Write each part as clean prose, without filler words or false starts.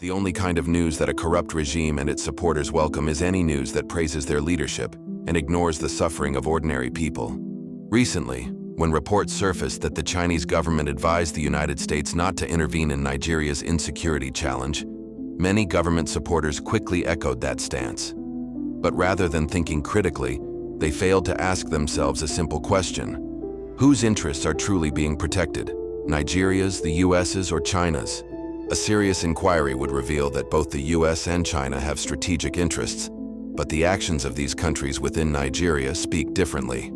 The only kind of news that a corrupt regime and its supporters welcome is any news that praises their leadership and ignores the suffering of ordinary people. Recently, when reports surfaced that the Chinese government advised the United States not to intervene in Nigeria's insecurity challenge, many government supporters quickly echoed that stance. But rather than thinking critically, they failed to ask themselves a simple question: whose interests are truly being protected? Nigeria's, the US's, or China's? A serious inquiry would reveal that both the US and China have strategic interests, but the actions of these countries within Nigeria speak differently.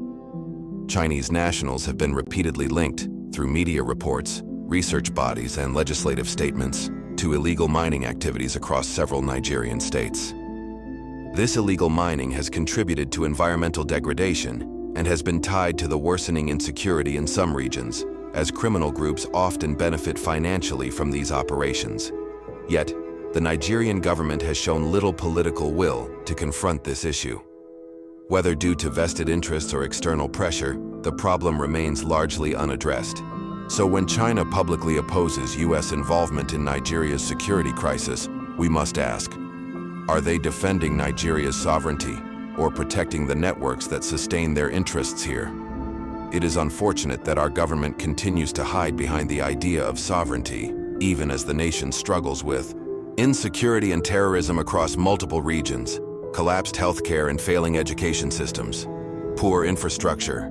Chinese nationals have been repeatedly linked, through media reports, research bodies, and legislative statements, to illegal mining activities across several Nigerian states. This illegal mining has contributed to environmental degradation and has been tied to the worsening insecurity in some regions, as criminal groups often benefit financially from these operations. Yet, the Nigerian government has shown little political will to confront this issue. Whether due to vested interests or external pressure, the problem remains largely unaddressed. So when China publicly opposes US involvement in Nigeria's security crisis, we must ask, are they defending Nigeria's sovereignty or protecting the networks that sustain their interests here? It is unfortunate that our government continues to hide behind the idea of sovereignty, even as the nation struggles with insecurity and terrorism across multiple regions, collapsed healthcare and failing education systems, poor infrastructure,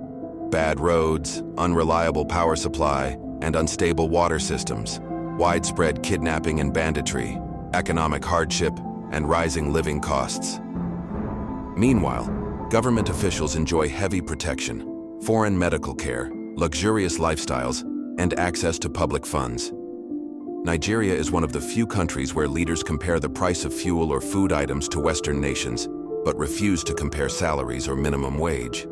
bad roads, unreliable power supply, and unstable water systems, widespread kidnapping and banditry, economic hardship, and rising living costs. Meanwhile, government officials enjoy heavy protection, foreign medical care, luxurious lifestyles, and access to public funds. Nigeria is one of the few countries where leaders compare the price of fuel or food items to Western nations, but refuse to compare salaries or minimum wage.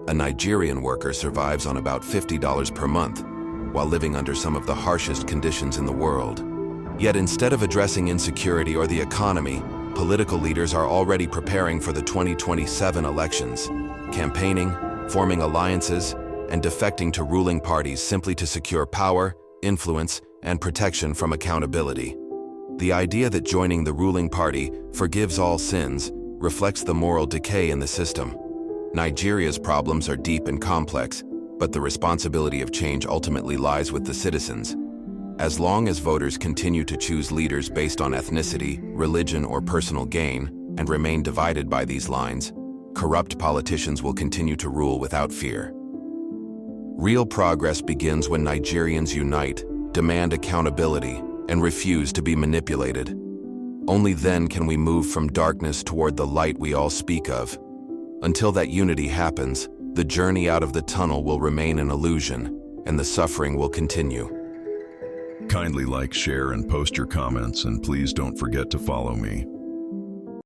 A Nigerian worker survives on about $50 per month, while living under some of the harshest conditions in the world. Yet instead of addressing insecurity or the economy, political leaders are already preparing for the 2027 elections, campaigning, forming alliances, and defecting to ruling parties simply to secure power, influence, and protection from accountability. The idea that joining the ruling party forgives all sins reflects the moral decay in the system. Nigeria's problems are deep and complex, but the responsibility of change ultimately lies with the citizens. As long as voters continue to choose leaders based on ethnicity, religion, or personal gain, and remain divided by these lines, corrupt politicians will continue to rule without fear. Real progress begins when Nigerians unite, demand accountability, and refuse to be manipulated. Only then can we move from darkness toward the light we all speak of. Until that unity happens, the journey out of the tunnel will remain an illusion, and the suffering will continue. Kindly like, share, and post your comments, and please don't forget to follow me.